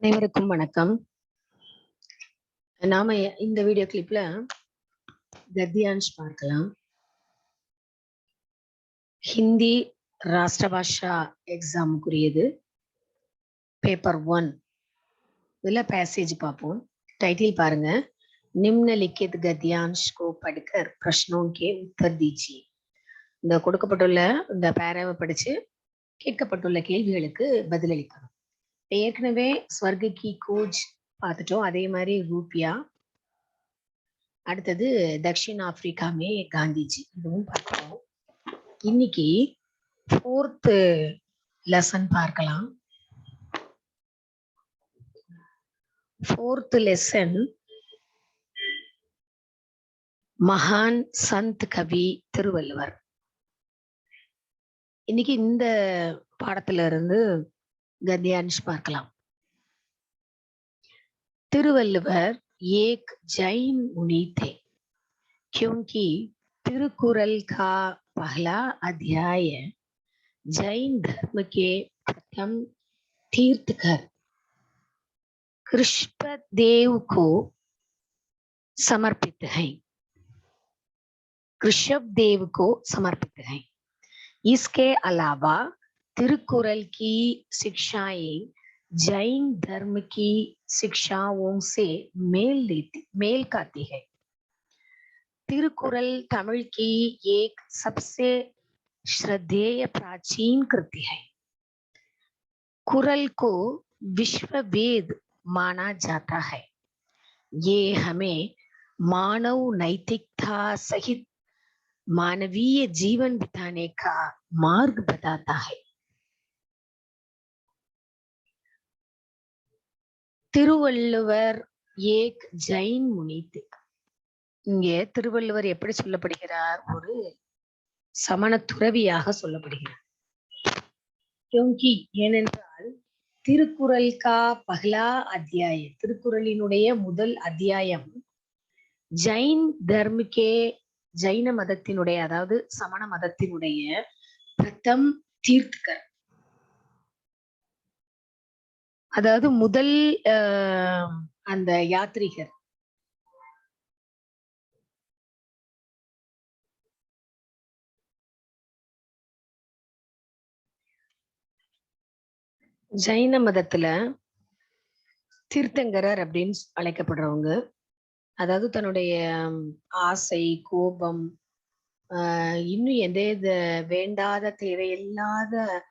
அனைவருக்கும் வணக்கம். நாம இந்த வீடியோ கிளிப்ல கத்தியான்ஷ் பார்க்கலாம். ஹிந்தி ராஷ்டிரபாஷா எக்ஸாமுக்குரியது. பேப்பர் 1. இதுல பேசேஜ் பார்ப்போம். டைட்டில் பாருங்க, நிம்னலிखित गद्यांश को पढ़कर प्रश्नों के उत्तर दीजिए. இந்த கொடுக்கப்பட்டுள்ள இந்த பேராவை படிச்சு கேட்கப்பட்டுள்ள கேள்விகளுக்கு பதிலளிக்கணும். ஏற்கனவே ஸ்வர்க கி கோஜ் பார்த்துட்டோம். அதே மாதிரி ரூபியா, அடுத்தது தக்ஷின் ஆப்பிரிக்காமே காந்திஜி, இதுவும் பார்க்கிறோம். இன்னைக்கு 4th லெசன் பார்க்கலாம். 4th லெசன் மகான் சந்த் கவி திருவள்ளுவர். இன்னைக்கு இந்த பாடத்துல இருந்து गद्यांश பார்க்கலாம். திருவள்ளுவர் एक जैन मुनि थे, क्योंकि तिरुकुरल का पहला अध्याय जैन धर्म के प्रथम तीर्थकर कृष्णदेव को समर्पित है। कृष्णदेव को समर्पित है। इसके अलावा तिरुकुरल की शिक्षाएं जैन धर्म की शिक्षाओं से मेल खाती है। तिरुकुरल तमिल की एक सबसे श्रद्धेय प्राचीन कृति है। कुरल को विश्व वेद माना जाता है। ये हमें मानव नैतिकता सहित मानवीय जीवन बिताने का मार्ग बताता है। திருவள்ளுவர் ஏக் ஜைன் முனி. இங்கே திருவள்ளுவர் எப்படி சொல்லப்படுகிறார்? ஒரு சமண துறவியாக சொல்லப்படுகிறார். ஏனென்றால் திருக்குறள் கா பஹ்லா அத்தியாய, திருக்குறளினுடைய முதல் அத்தியாயம் ஜைன் தர்மக்கே, ஜைன மதத்தினுடைய, அதாவது சமண மதத்தினுடைய பிரதம் தீர்த்தகர், அதாவது முதல் அந்த யாத்ரீகர். ஜைன மதத்துல தீர்த்தங்கரர் அப்படின்னு அழைக்கப்படுறவங்க, அதாவது தன்னுடைய ஆசை, கோபம், இன்னும் எந்த வேண்டாத தேவையில்லாத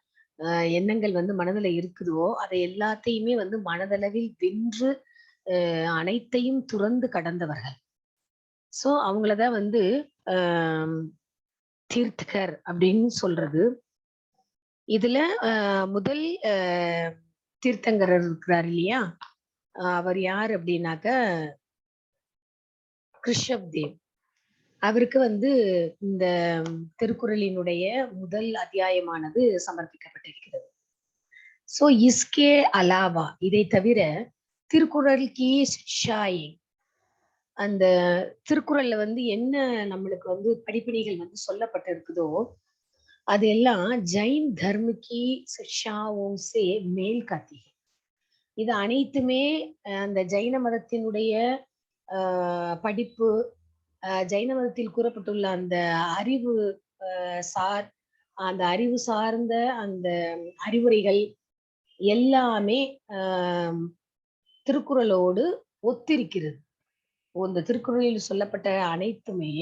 எண்ணங்கள் மனதுல இருக்குதோ அதை எல்லாத்தையுமே மனதளவில் வென்று அனைத்தையும் துறந்து கடந்தவர்கள். சோ அவங்களதான் தீர்த்தகர் அப்படின்னு சொல்றது. இதுல முதல் தீர்த்தங்கரர் இருக்கிறார் இல்லையா, அவர் யார் அப்படின்னாக்க கிருஷ்ணதேவ். அவருக்கு இந்த திருக்குறளினுடைய முதல் அத்தியாயமானது சமர்ப்பிக்கப்பட்டிருக்கிறது. சோ இஸ்கே அலாவா, இதை தவிர திருக்குறள் கி சிக்ஷாயே, அந்த திருக்குறள்ல என்ன நம்மளுக்கு படிப்பினைகள் சொல்லப்பட்டிருக்குதோ அது எல்லாம் ஜைன் தர்ம கி சிக்ஷாவோं से மேல் காத்தி. இது அனைத்துமே அந்த ஜைன மதத்தினுடைய படிப்பு, ஜைன மதத்தில் கூறப்பட்டுள்ள அந்த அறிவு அந்த அறிவு சார்ந்த அந்த அறிவுரைகள் எல்லாமே திருக்குறளோடு ஒத்திருக்கிறது. இந்த திருக்குறளில் சொல்லப்பட்ட அனைத்துமே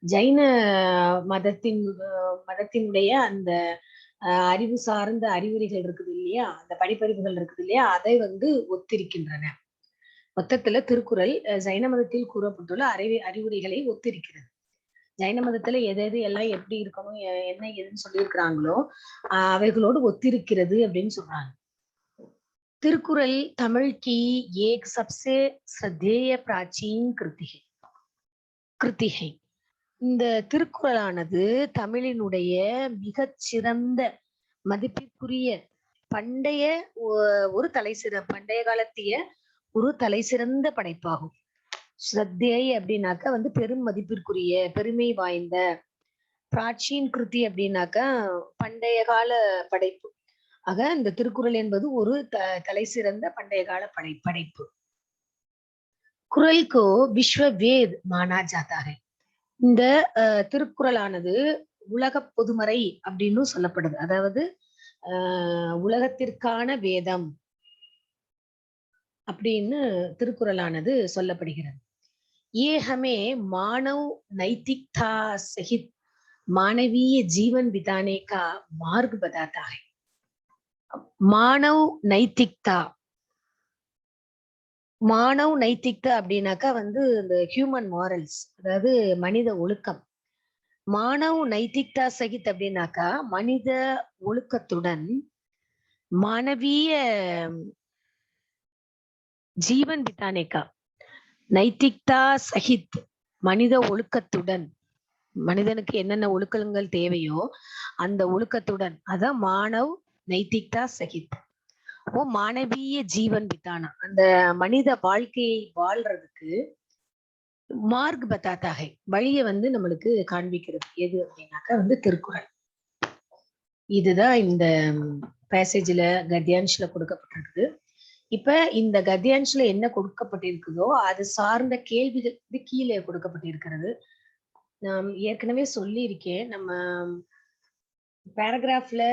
ஜைன மதத்தினுடைய அந்த அறிவு சார்ந்த அறிவுரைகள் இருக்குது இல்லையா, அந்த படிப்பறிவுகள் இருக்குது இல்லையா, அதை ஒத்திருக்கின்றன. மொத்தத்துல திருக்குறள் ஜைன மதத்தில் கூறப்பட்டுள்ள அறிவுரைகளை ஒத்திருக்கிறது. ஜைன மதத்துல எது எல்லாம் எப்படி இருக்கணும், என்ன எதுன்னு சொல்லியிருக்கிறாங்களோ அவைகளோடு ஒத்திருக்கிறது அப்படின்னு சொல்றாங்க. திருக்குறள் தமிழ் கி ஏக் சப்சே ஸ்ரத்தேய பிராச்சீன் கிருத்திகை. இந்த திருக்குறளானது தமிழினுடைய மிகச்சிறந்த மதிப்பிற்குரிய பண்டைய காலத்திய ஒரு தலை சிறந்த படைப்பாகும். ஸ்ரத்தேய் அப்படின்னாக்க பெரும் மதிப்பிற்குரிய, பெருமை வாய்ந்த. பிராச்சீன் கிருதி அப்படின்னாக்கா பண்டைய கால படைப்பு. ஆக இந்த திருக்குறள் என்பது ஒரு தலை சிறந்த பண்டைய கால படைப்பு. குரல் கோ விஸ்வ வேத் மானா ஜாதா ஹை. இந்த திருக்குறளானது உலக பொதுமறை அப்படின்னு சொல்லப்படுது. அதாவது உலகத்திற்கான வேதம் அப்படின்னு திருக்குறளானது சொல்லப்படுகிறது. ये हमें मानव नैतिकता सहित मानवीय जीवन बिताने का मार्ग बताता है. मानव नैतिकता, மானவ் நைத்திக்தா அப்படின்னாக்கா வந்து இந்த ஹியூமன் மாரல்ஸ், அதாவது மனித ஒழுக்கம். மானவ் நைத்திக்தா சகித் அப்படின்னாக்கா மனித ஒழுக்கத்துடன் மானவீய ஜீவன் பித்தானேக்கா, நைத்திக்தா சகித் மனித ஒழுக்கத்துடன், மனிதனுக்கு என்னென்ன ஒழுக்கங்கள் தேவையோ அந்த ஒழுக்கத்துடன், அதான் மானவ் நைத்திக்தா சகித். ஓ மானவீய ஜீவன் பித்தானா, அந்த மனித வாழ்க்கையை வாழ்றதுக்கு மார்க் பத்தாத்தாகை, வழியை வந்து நம்மளுக்கு காண்பிக்கிறது எது அப்படின்னாக்கா வந்து திருக்குறள். இதுதான் இந்த பேசேஜ்ல கத்தியான்ஸ்ல கொடுக்கப்பட்டிருக்கு. இப்ப இந்த கத்தியான்ஸ்ல என்ன கொடுக்கப்பட்டிருக்குதோ அது சார்ந்த கேள்விகள் இது கீழே கொடுக்கப்பட்டிருக்கிறது. நான் ஏற்கனவே சொல்லி இருக்கேன், நம்ம பேராகிராஃப்ல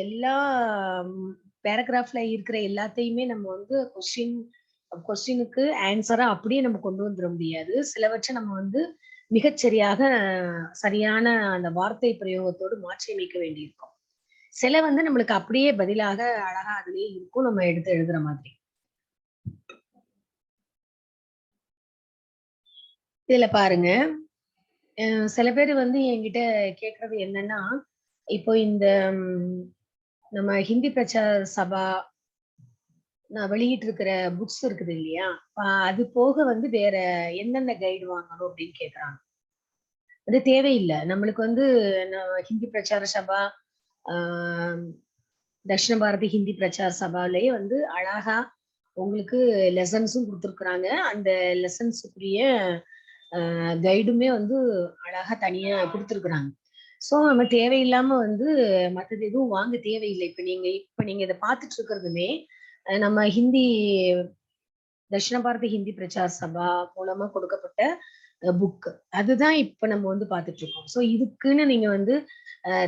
எல்லா பேராகிராஃப்ல இருக்கிற எல்லாத்தையுமே நம்ம வந்து கொஸ்டினுக்கு ஆன்சரா அப்படியே நம்ம கொண்டு வந்துட முடியாது. சிலவற்றை நம்ம வந்து மிகச்சரியாக சரியான அந்த வார்த்தை பிரயோகத்தோடு மாற்றி அமைக்க வேண்டியிருக்கும். சில வந்து நம்மளுக்கு அப்படியே பதிலாக அழகா அதுலயே இருக்கும், நம்ம எடுத்து எழுதுற மாதிரி. இதுல பாருங்க, சில பேர் வந்து என்கிட்ட கேக்குறது என்னன்னா, இப்போ இந்த நம்ம ஹிந்தி பிரச்சார சபா நான் வெளியிட்டு இருக்கிற புக்ஸ் இருக்குது இல்லையா, அது போக வந்து வேற என்னென்ன கைடு வாங்கணும் அப்படின்னு கேக்குறாங்க. அது தேவையில்லை நம்மளுக்கு வந்து. ஹிந்தி பிரச்சார சபா, தட்சிண பாரதி ஹிந்தி பிரச்சார சபாலேயே வந்து அழகா உங்களுக்கு லெசன்ஸும் கொடுத்துருக்குறாங்க. அந்த லெசன்ஸுக்குரிய கைடுமே வந்து அழகா தனியா கொடுத்துருக்குறாங்க. ஸோ நம்ம தேவையில்லாம வந்து மற்றது எதுவும் வாங்க தேவையில்லை. இப்ப நீங்க இதை பார்த்துட்டு இருக்கிறதுமே நம்ம ஹிந்தி தட்சிண பாரதி ஹிந்தி பிரச்சார சபா மூலமா கொடுக்கப்பட்ட புக். அதுதான் இப்ப நம்ம வந்து பார்த்துட்டு இருக்கோம். ஸோ இதுக்குன்னு நீங்க வந்து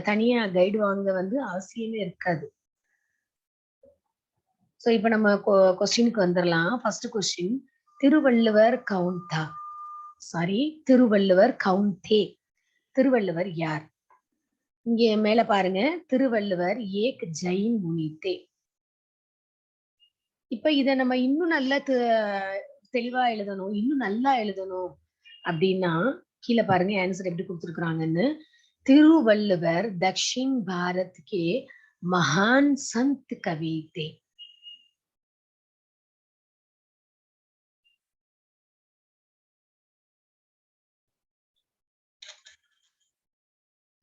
தனியா கைடு வாங்க வந்து அவசியமே இருக்காது. ஸோ இப்ப நம்ம கொஸ்டினுக்கு வந்துடலாம். ஃபர்ஸ்ட் கொஸ்டின், திருவள்ளுவர் கவுண்டா, சாரி திருவள்ளுவர் கவுண்டே. திருவள்ளுவர் யார்? இங்க மேல பாருங்க, திருவள்ளுவர் ஏக் ஜெயின் முனித்தே. இப்ப இத நம்ம இன்னும் நல்லா தெளிவா எழுதணும், இன்னும் நல்லா எழுதணும் அப்படின்னா கீழே பாருங்க ஆன்சர் எப்படி கொடுத்துருக்குறாங்கன்னு. திருவள்ளுவர் தக்ஷின் பாரத் கே மகான் சந்த் கவி தே.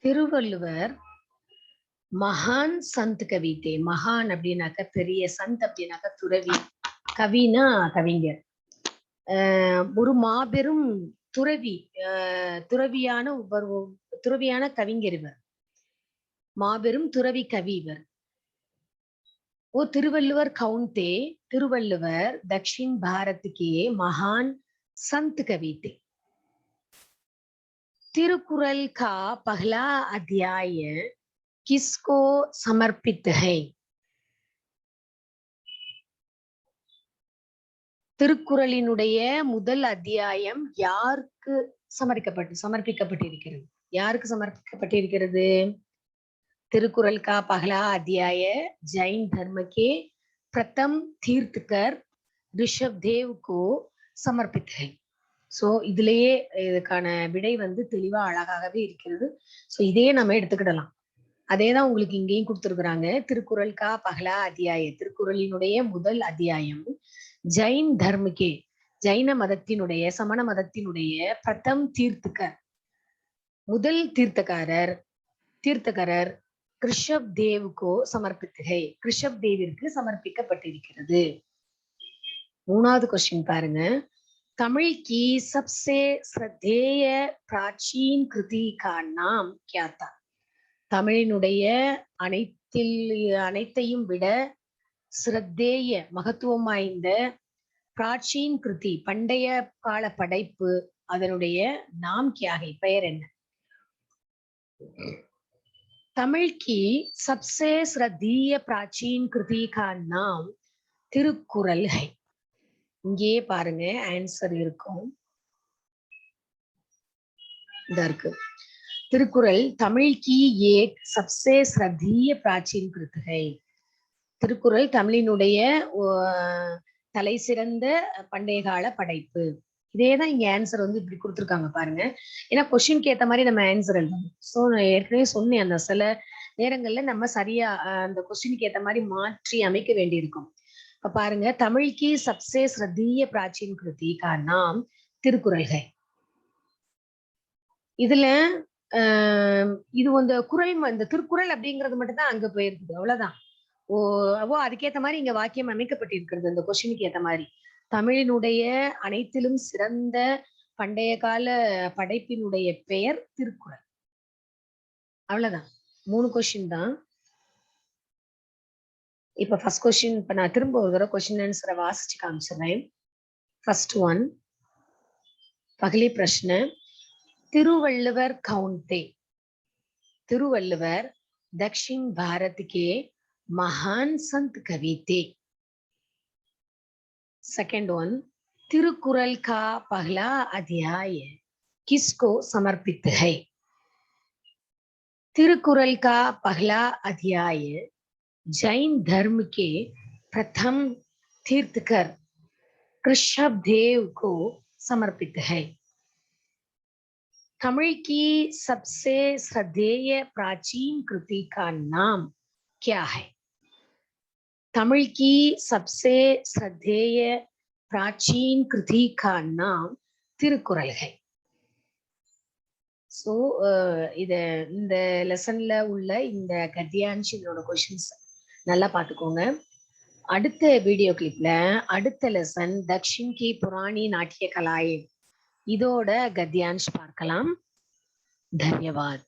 திருவள்ளுவர் மகான் சந்த் கவிதே. மகான் அப்படின்னாக்க பெரிய, சந்த் அப்படின்னாக்க துறவி, கவினா கவிஞர். ஒரு மாபெரும் துறவி, துறவியான கவிஞர் இவர், மாபெரும் துறவி கவி இவர். ஓ திருவள்ளுவர் கவுண்டே, திருவள்ளுவர் தக்ஷின் பாரத்துக்கே மகான் संत कविते. तिरुकुरल का पहला अध्याय किसको समर्पित है? திருக்குறளினுடைய முதல் அத்தியாயம் யாருக்கு சமர்ப்பிக்கப்பட்டிருக்கிறது? யாருக்கு சமர்ப்பிக்கப்பட்டிருக்கிறது? திருக்குறள் का पहला अध्याय जैन धर्म के प्रथम तीर्थकर ऋषभ देव को समर्पित है. சோ இதுலயே இதுக்கான விடை வந்து தெளிவா அழகாகவே இருக்கிறது. சோ இதையே நம்ம எடுத்துக்கிடலாம். அதேதான் உங்களுக்கு இங்கேயும் கொடுத்திருக்கிறாங்க. திருக்குறள் கா பகலா அத்தியாய, திருக்குறளினுடைய முதல் அத்தியாயம் ஜைன் தர்மகே, ஜைன மதத்தினுடைய, சமண மதத்தினுடைய பிரதம் தீர்த்தகர், முதல் தீர்த்தகரர் ரிஷப் தேவுக்கோ சமர்ப்பித்தகை, ரிஷப் தேவிற்கு சமர்ப்பிக்கப்பட்டிருக்கிறது. மூணாவது கொஸ்டின் பாருங்க. தமிழ் की सबसे श्रद्धेय प्राचीन कृति का नाम क्या था? தமிழினுடைய அனைத்தையும் விட ஸ்ரத்தேய மகத்துவம் வாய்ந்த பிராச்சீன் கிருதி பண்டைய கால படைப்பு அதனுடைய நாம் கியாகை பெயர் என்ன? தமிழ் की सबसे श्रद्धेय प्राचीन कृति का नाम திருக்குறள் है. இங்கே பாருங்க ஆன்சர் இருக்கும். இருக்கு திருக்குறள் தமிழ் की एक सबसे श्रद्धेय प्राचीन कृति है. திருக்குறள் தமிழினுடைய தலை சிறந்த பண்டைய கால படைப்பு. இதேதான் இங்க ஆன்சர் வந்து இப்படி கொடுத்துருக்காங்க பாருங்க. ஏன்னா கொஸ்டின்க்கு ஏத்த மாதிரி நம்ம ஆன்சர் எழுதணும். ஸோ நான் ஏற்கனவே சொன்னேன், அந்த சில நேரங்கள்ல நம்ம சரியா அந்த கொஸ்டினுக்கு ஏத்த மாதிரி மாற்றி அமைக்க வேண்டியிருக்கும். இப்ப பாருங்க, தமிழ்க்கு சப்சே ஸ்ரத்தீய பிராச்சீன் கிருதி கா நாம் திருக்குறள்கள். இதுல இது வந்து குறள், இந்த திருக்குறள் அப்படிங்கிறது மட்டும் தான் அங்க போயிருக்குது, அவ்வளவுதான். அதுக்கேத்த மாதிரி இங்க வாக்கியம் அமைக்கப்பட்டிருக்கிறது அந்த கொஸ்டினுக்கு ஏத்த மாதிரி. தமிழினுடைய அனைத்திலும் சிறந்த பண்டைய கால படைப்பினுடைய பெயர் திருக்குறள். அவ்வளவுதான், 3 கொஸ்டின் தான். இப்ப ஃபர்ஸ்ட் கொஸ்டின் இப்ப நான் திரும்ப ஒரு தடவை கொஸ்டின் ஆன்சரை வாசிச்சு காமிச்சிடுறேன். फर्स्ट वन, पहली प्रश्न, तिरुवल्लुवर कौन थे? तिरुवल्लुवर दक्षिण भारत के महान संत कवि थे. सेकंड वन, तिरुकुरल का पहला अध्याय किसको समर्पित है? तिरुकुरल का पहला अध्याय जैन धर्म के प्रथम तीर्थकर ऋषभदेव को समर्पित है. तमिल की सबसे श्रद्धेय प्राचीन कृति का नाम क्या है? तमिल की सबसे श्रद्धेय प्राचीन कृति का नाम तिरुकुरल है. सो இந்த லெசன்ல உள்ள இந்த கத்தியான்ஷினோட क्वेश्चंस நல்லா பாத்துக்கோங்க. அடுத்த வீடியோ கிளிப்ல அடுத்த லெசன் தக்ஷின் கி புராணி நாட்டிய கலாயே இதோட கத்தியான்ஷ் பார்க்கலாம். धन्यवाद.